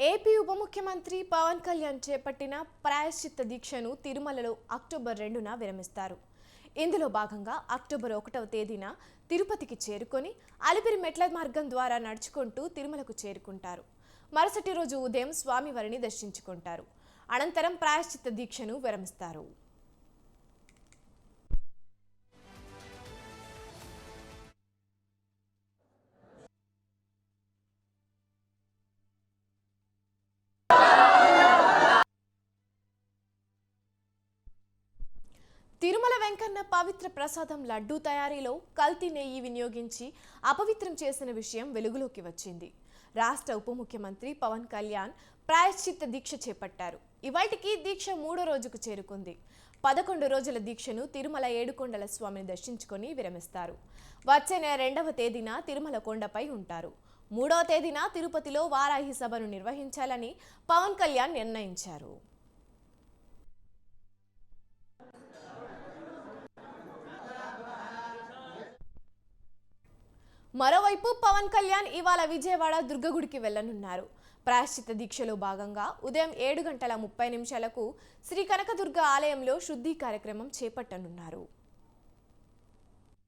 AP ఉప ముఖ్యమంత్రి పవన్ కళ్యాణ్ చేపట్టిన ప్రాయశ్చిత్త దీక్షను తిరుమలలో అక్టోబర్ 2న విరమిస్తారు. ఇందులో భాగంగా అక్టోబర్ 1వ తేదీన తిరుపతికి చేరుకొని అలిపిరి మెట్ల మార్గం ద్వారా నడుచుకుంటూ తిరుమలకు చేరుకుంటారు. మరుసటి రోజు ఉదయం స్వామివారిని దర్శించుకుంటారు. అనంతరం ప్రాయశ్చిత్త దీక్షను విరమిస్తారు. తిరుమల వెంకన్న పవిత్ర ప్రసాదం లడ్డూ తయారీలో కల్తీ నెయ్యి వినియోగించి అపవిత్రం చేసిన విషయం వెలుగులోకి వచ్చింది. రాష్ట్ర ఉప ముఖ్యమంత్రి పవన్ కళ్యాణ్ ప్రాయశ్చిత్త దీక్ష చేపట్టారు. ఇవాటికి దీక్ష 3వ రోజుకు చేరుకుంది. 11 రోజుల దీక్షను తిరుమల ఏడుకొండల స్వామిని దర్శించుకొని విరమిస్తారు. వచ్చే నెల 2వ తేదీన తిరుమల కొండపై ఉంటారు. 3వ తేదీన తిరుపతిలో వారాహి సభను నిర్వహించాలని పవన్ కళ్యాణ్ నిర్ణయించారు. మరోవైపు పవన్ కళ్యాణ్ ఇవాళ విజయవాడ దుర్గగుడికి వెళ్లనున్నారు. ప్రాయశ్చిత్త దీక్షలో భాగంగా ఉదయం 7:30 శ్రీ కనకదుర్గ ఆలయంలో శుద్ధి కార్యక్రమం చేపట్టనున్నారు.